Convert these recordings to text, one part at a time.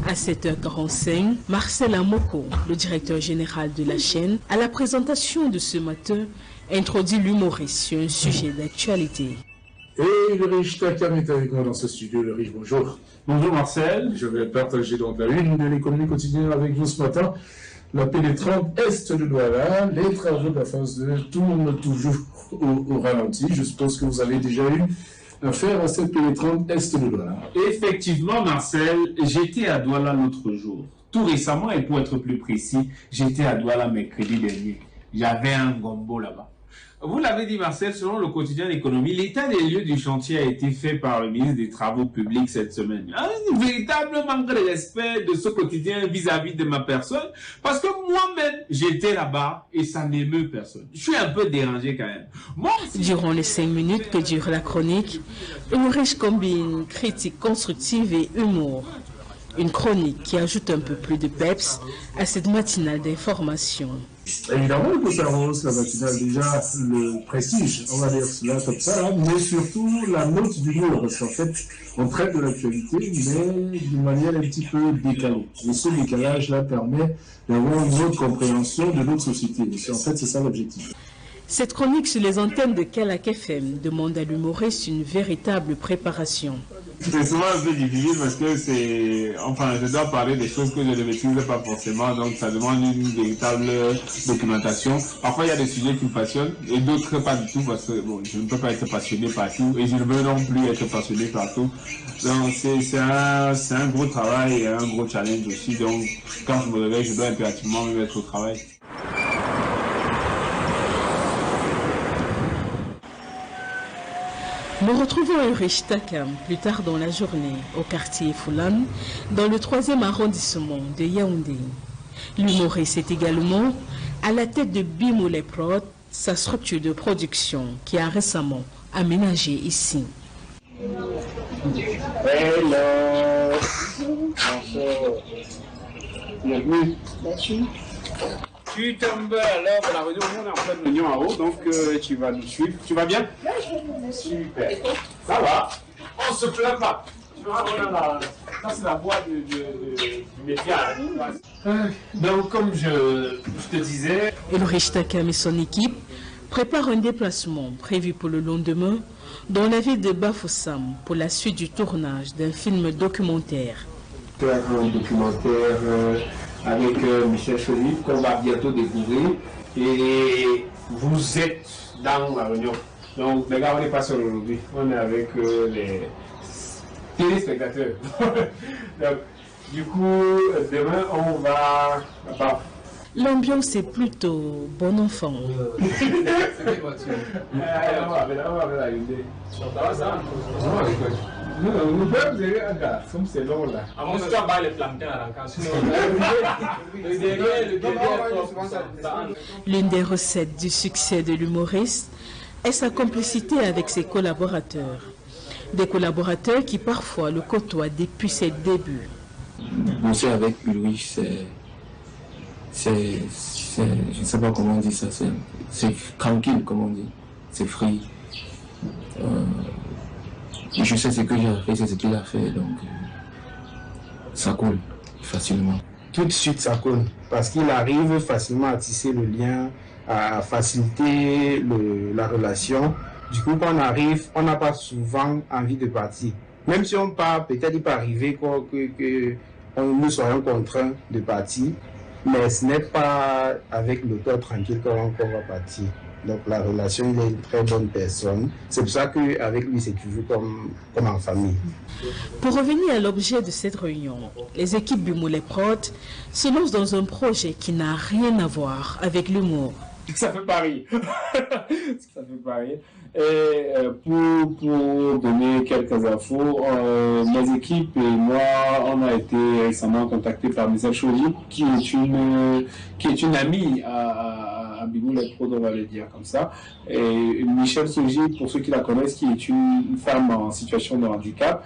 À 7h45, Marcel Amoko, le directeur général de la chaîne, à la présentation de ce matin, introduit l'humoriste sur un sujet d'actualité. Et le riche Takam est avec moi dans ce studio. Le riche, bonjour. Bonjour Marcel. Je vais partager donc la une de l'économie quotidienne avec vous ce matin. La pénétrante Est de Douala, les travaux de la phase 2 tournent toujours au ralenti. Je suppose que vous avez déjà eu affaire à cette pénétrante Est de Douala. Effectivement Marcel, j'étais à Douala l'autre jour. Tout récemment, et pour être plus précis, j'étais à Douala mercredi dernier. J'avais un gombo là-bas. Vous l'avez dit Marcel, selon le quotidien d'économie, l'état des lieux du chantier a été fait par le ministre des Travaux publics cette semaine. Un véritable manque de respect de ce quotidien vis-à-vis de ma personne, parce que moi-même, j'étais là-bas et ça n'émeut personne. Je suis un peu dérangé quand même. Moi aussi... Durant les 5 minutes que dure la chronique, une riche combine critique constructive et humour. Une chronique qui ajoute un peu plus de peps à cette matinale d'information. Évidemment, le Cosaros, la matinale, déjà le prestige, on va dire cela comme ça, mais surtout la note d'humour, parce qu'en fait, on traite de l'actualité, mais d'une manière un petit peu décalée. Et ce décalage-là permet d'avoir une autre compréhension de notre société. En fait, c'est ça l'objectif. Cette chronique sur les antennes de Kalak FM demande à l'humoriste une véritable préparation. C'est souvent un peu difficile parce que je dois parler des choses que je ne maîtrise pas forcément, donc ça demande une véritable documentation. Parfois il y a des sujets qui me passionnent et d'autres pas du tout parce que bon, je ne peux pas être passionné partout et je ne veux non plus être passionné partout. Donc c'est un gros travail et un gros challenge aussi, donc quand je me réveille, je dois impérativement me mettre au travail. Nous retrouvons Ulrich Takam plus tard dans la journée au quartier Foulan, dans le 3e arrondissement de Yaoundé. L'humoriste est également à la tête de Bimoulé Prod, sa structure de production qui a récemment aménagé ici. Hello. Bonjour. Bienvenue. Merci. Tu tombes alors pour la réunion, on est en pleine réunion en haut, donc tu vas nous suivre. Tu vas bien? Super. Ça va. On se plaint pas. Tu vois, là, c'est la voie du média. Donc, comme je te disais... Ulrich Takam et son équipe préparent un déplacement prévu pour le lendemain dans la ville de Bafoussam pour la suite du tournage d'un film documentaire. Faire un documentaire avec Michel Philippe qu'on va bientôt découvrir et vous êtes dans la réunion. Donc les gars, on n'est pas seul aujourd'hui, on est avec les téléspectateurs. Donc, du coup, demain on va... L'ambiance est plutôt bon enfant. Nous pouvons gérer un gars, comme c'est long là. Avant que tu vas les planter à la L'une des recettes du succès de l'humoriste est sa complicité avec ses collaborateurs. Des collaborateurs qui parfois le côtoient depuis ses débuts. Bosser avec Ulrich, je ne sais pas comment on dit ça, c'est tranquille, comme on dit, c'est free. Je sais ce que j'ai fait, c'est ce qu'il a fait, donc ça coule facilement. Tout de suite ça coule, parce qu'il arrive facilement à tisser le lien, à faciliter la relation. Du coup, quand on arrive, on n'a pas souvent envie de partir. Même si on part, peut-être il peut arriver que nous soyons contraints de partir, mais ce n'est pas avec le cœur tranquille qu'on va partir. Donc la relation, il est une très bonne personne. C'est pour ça qu'avec lui, c'est toujours comme en famille. Pour revenir à l'objet de cette réunion, les équipes Bimoulé Prod se lancent dans un projet qui n'a rien à voir avec l'humour. Ça fait pareil. Ça fait pareil. Et pour donner quelques infos, mes équipes et moi, on a été récemment contactés par Michel Choli, qui est une amie à Bimoulé Prod, on va le dire comme ça. Et Michel Soji, pour ceux qui la connaissent, qui est une femme en situation de handicap.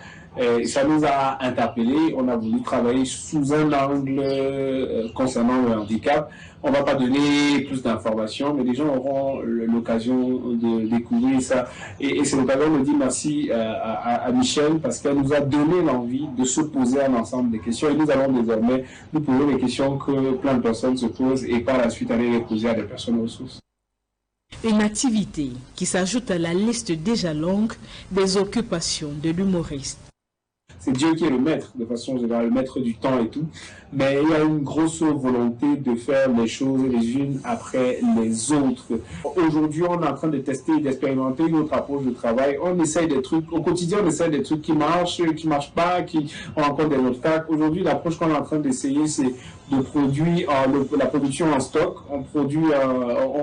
Ça nous a interpellés. On a voulu travailler sous un angle concernant le handicap. On ne va pas donner plus d'informations, mais les gens auront l'occasion de découvrir ça. Et c'est l'occasion de dire merci à Michel parce qu'elle nous a donné l'envie de se poser un ensemble de questions. Et nous allons désormais nous poser les questions que plein de personnes se posent et par la suite aller les poser à des personnes ressources. Une activité qui s'ajoute à la liste déjà longue des occupations de l'humoriste. C'est Dieu qui est le maître, de façon générale, le maître du temps et tout. Mais il y a une grosse volonté de faire les choses les unes après les autres. Aujourd'hui, on est en train de tester et d'expérimenter notre approche de travail. On essaye des trucs, au quotidien, on essaye des trucs qui marchent pas, qui on rencontre des obstacles. Aujourd'hui, l'approche qu'on est en train d'essayer, c'est de produire la production en stock. On produit,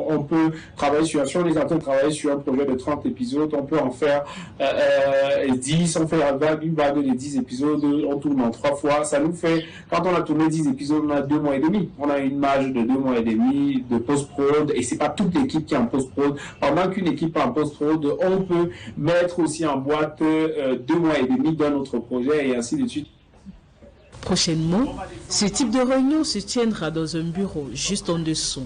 on peut travailler sur, si on est en train de travailler sur un projet de 30 épisodes, on peut en faire 10, on fait une vague de 10 épisodes, on tourne en 3 fois. Ça nous fait, quand on a tourné 10 épisodes, on a 2 mois et demi. On a une marge de 2 mois et demi de post-prod, et c'est pas toute l'équipe qui est en post-prod. Pendant qu'une équipe est en post-prod, on peut mettre aussi en boîte 2 mois et demi d'un autre projet, et ainsi de suite. Prochainement, ce type de réunion se tiendra dans un bureau juste en dessous,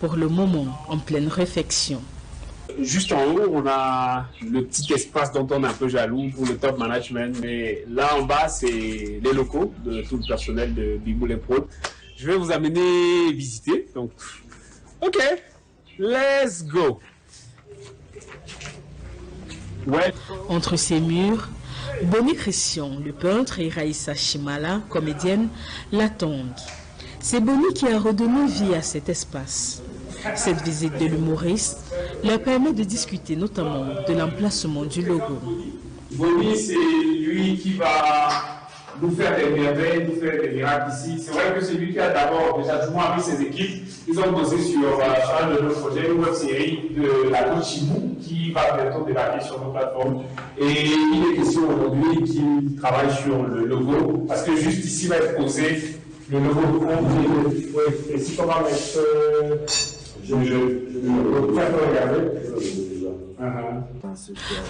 pour le moment en pleine réflexion. Juste en haut, on a le petit espace dont on est un peu jaloux pour le top management, mais là en bas, c'est les locaux de tout le personnel de Bimou les Prod. Je vais vous amener visiter, donc ok, let's go. Ouais. Entre ces murs, Bonnie Christian, le peintre, et Raïssa Chimala, comédienne, l'attendent. C'est Bonnie qui a redonné vie à cet espace. Cette visite de l'humoriste leur permet de discuter notamment de l'emplacement du logo. Bonnie, c'est lui qui va nous faire des merveilles, nous faire des miracles ici. C'est vrai que c'est lui qui a d'abord, déjà tout le monde avec ses équipes, ils ont bossé sur un de nos projets, une web série de la Coachimou qui va bientôt débarquer sur nos plateformes. Et il est question aujourd'hui qu'il travaille sur le logo, parce que juste ici va être posé le logo de compte. Et si on va mettre.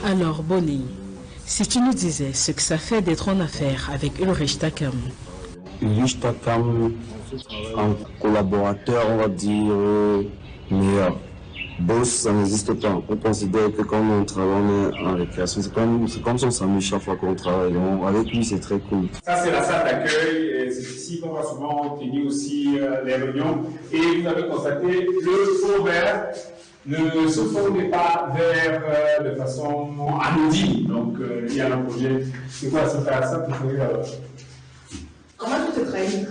Alors Bonnie, si tu nous disais ce que ça fait d'être en affaire avec Ulrich Takam. Ulrich Takam, un collaborateur, on va dire, meilleur. Boss, ça n'existe pas. On considère que quand on travaille en récréation, c'est comme si on s'amuse chaque fois qu'on travaille. Donc, avec lui, c'est très cool. Ça, c'est la salle d'accueil. C'est ici qu'on va souvent tenir aussi les réunions. Et vous avez constaté le fond vert ne se forme pas vert de façon anodine. Donc, il y a un projet. C'est quoi ça faire ça pour trouver Comment tu te trahis?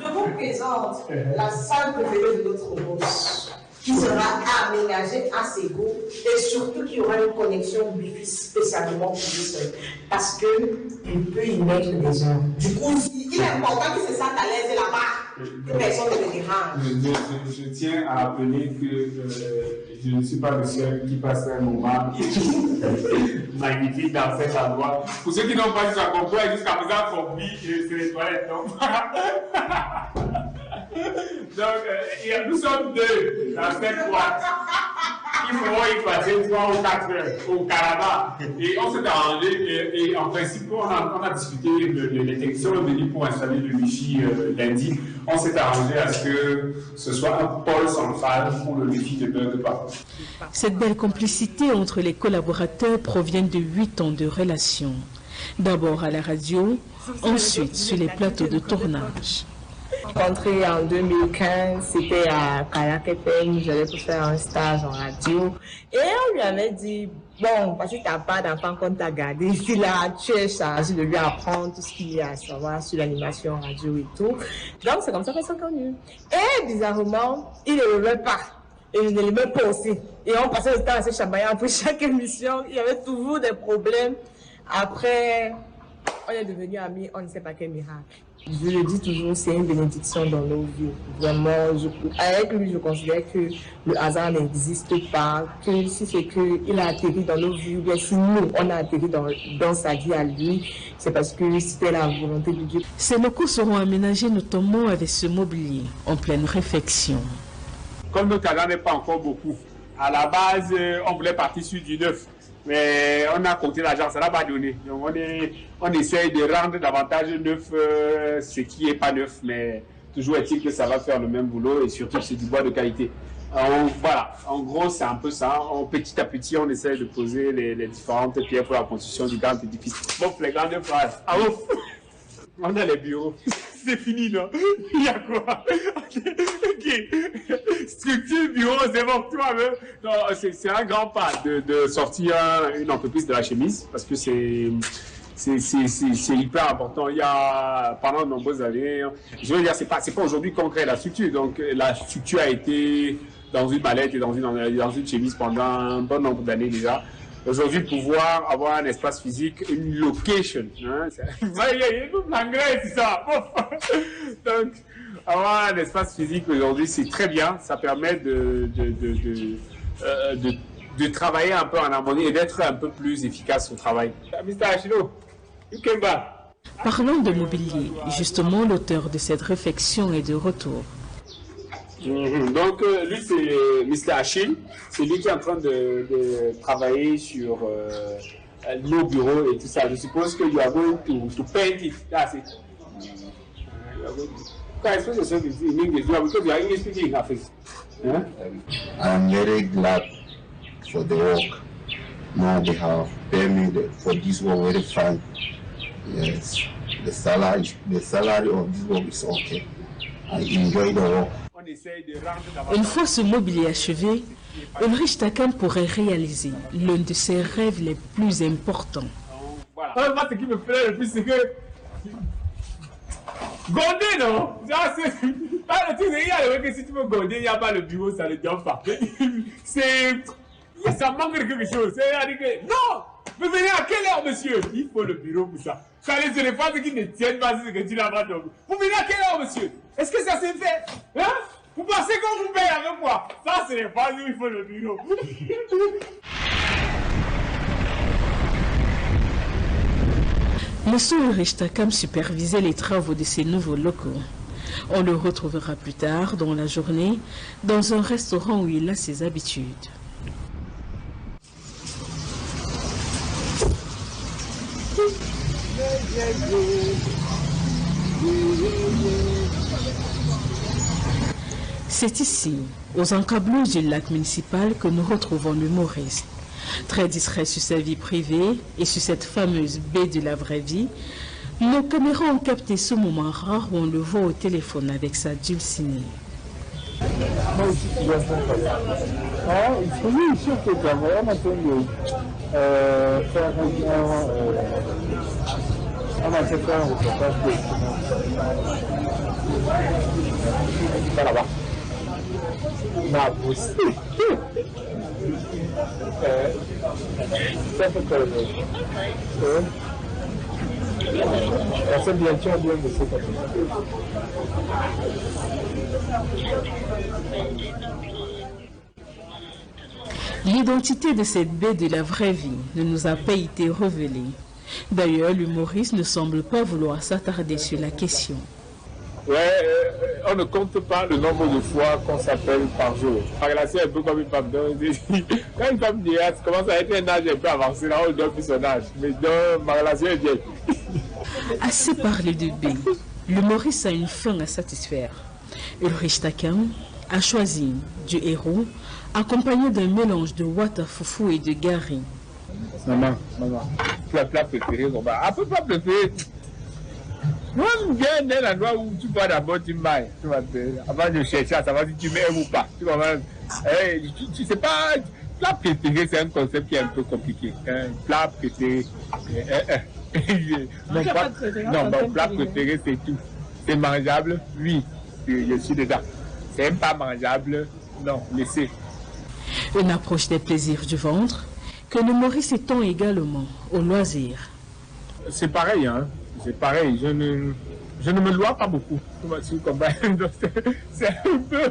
Je vous présente la salle préférée de notre boss, qui sera aménagée à ses goûts et surtout qu'il y aura une connexion Wi-Fi spécialement pour lui seul. Parce qu'il peut y mettre des heures. Du coup, il est important que c'est ça à l'aise là-bas, que personne ne le dérange. Je tiens à rappeler que je ne suis pas le seul qui passe un moment magnifique dans cet endroit. Pour ceux qui n'ont pas jusqu'à comprendre, jusqu'à présent, compris que c'est les toilettes. Donc, nous sommes 2 dans cette boîte. Il faudra y passer 3 ou 4 heures au Canada. Et on s'est arrangé, et en principe, on a discuté les techniciens sont venus pour installer le Wi-Fi lundi. On s'est arrangé à ce que ce soit un pôle central pour le Wi-Fi de bug pas. Cette belle complicité entre les collaborateurs provient de 8 ans de relation. D'abord à la radio, ensuite sur les plateaux de tournage. Rentré en 2015, c'était à Kayak FM, j'allais pour faire un stage en radio. Et on lui avait dit, bon, parce que tu n'as pas d'enfant qu'on t'a gardé ici, là, tu es chargé de lui apprendre tout ce qu'il y a à savoir sur l'animation radio et tout. Donc c'est comme ça qu'on s'est connus. Et bizarrement, il ne l'aimait pas. Et je ne l'aimais pas aussi. Et on passait le temps à se chamailler après chaque émission. Il y avait toujours des problèmes. Après, on est devenus amis, on ne sait pas quel miracle. Je le dis toujours, c'est une bénédiction dans nos vies. Vraiment, avec lui, je considère que le hasard n'existe pas, que si c'est qu'il a atterri dans nos vies, ou bien si nous, on a atterri dans sa vie à lui, c'est parce que c'était la volonté de Dieu. Ces locaux seront aménagés notamment avec ce mobilier, en pleine réflexion. Comme notre talent n'est pas encore beaucoup, à la base, on voulait partir sur du neuf. Mais on a compté l'argent, ça n'a pas donné. Donc on essaye de rendre davantage neuf ce qui n'est pas neuf, mais toujours est-il que ça va faire le même boulot et surtout c'est du bois de qualité. Voilà, en gros c'est un peu ça. Petit à petit on essaye de poser les différentes pierres pour la construction du grand édifice. Bon, les grandes phrases. Ah ouf, on a les bureaux. C'est fini, non? Il y a quoi? Ok. Structure, bureau, c'est bon, toi, c'est un grand pas de sortir une entreprise de la chemise parce que c'est hyper important. Il y a, pendant de nombreuses années, je veux dire, c'est pas aujourd'hui qu'on crée la structure. Donc, la structure a été dans une mallette et dans une chemise pendant un bon nombre d'années déjà. Aujourd'hui, pouvoir avoir un espace physique, une location, hein, c'est ça. Donc, avoir un espace physique aujourd'hui, c'est très bien. Ça permet de travailler un peu en harmonie et d'être un peu plus efficace au travail. Mr. Ashino, you came back. Parlons de mobilier. Justement, l'auteur de cette réflexion est de retour. Donc, lui, c'est Mr. Achille. C'est lui qui est en train de travailler sur nos bureaux et tout ça. Je suppose que you are going to paint it. That's it. Can I explain yourself in English? Because you are English speaking in Africa. Huh? I'm very glad for the work. Now they have paid me for this work very fine. Yes, the salary of this work is okay. I enjoy the work. Une fois ce mobilier achevé, Ulrich Takam pourrait réaliser l'un de ses rêves les plus importants. Voilà. Moi, ce qui me plaît le plus, c'est que gonder, non? Le truc, il y a que si tu veux gonder, il n'y a pas le bureau, ça ne tient pas. Ça manque de quelque chose. C'est-à-dire que, non! Vous venez à quelle heure, monsieur? Il faut le bureau pour ça. Ça les éléphants qui ne tiennent pas ce que tu n'as pas donc. Vous venez à quelle heure, monsieur? Est-ce que ça s'est fait? Hein? Vous pensez qu'on vous paye avec quoi? Ça, c'est les phases où il faut le bureau. Monsieur Ulrich Takam supervisait les travaux de ces nouveaux locaux. On le retrouvera plus tard dans la journée dans un restaurant où il a ses habitudes. C'est ici, aux encablures du lac municipal, que nous retrouvons l'humoriste. Très distrait sur sa vie privée et sur cette fameuse baie de la vraie vie, nos caméras ont capté ce moment rare où on le voit au téléphone avec sa dulcinée. L'identité de cette baie de la vraie vie ne nous a pas été révélée. D'ailleurs, l'humoriste ne semble pas vouloir s'attarder sur la question. Ouais, on ne compte pas le nombre de fois qu'on s'appelle par jour. La relation est un peu comme une femme. Quand une femme commence à être un âge un peu avancé, là on ne donne plus son âge. Mais donc, ma relation est vieille. Assez parlé de baie. L'humoriste a une fin à satisfaire. Ulrich Takam a choisi du héros accompagné d'un mélange de wata foufou et de gari. Maman, plat préféré, un peu plat préféré. Moi, j'aime bien l'endroit où tu vas d'abord, tu m'ailles. Avant de chercher à savoir si tu m'aimes ou pas. Tu sais pas, plat préféré, c'est un concept qui est un peu compliqué. Plat préféré. Non, mon plat préféré, c'est tout. C'est mangeable, oui, je suis dedans. C'est même pas mangeable, non, laissez. Une approche des plaisirs du ventre que l'humoriste étend également au loisir. C'est pareil, hein. C'est pareil. Je ne me loie pas beaucoup. C'est un peu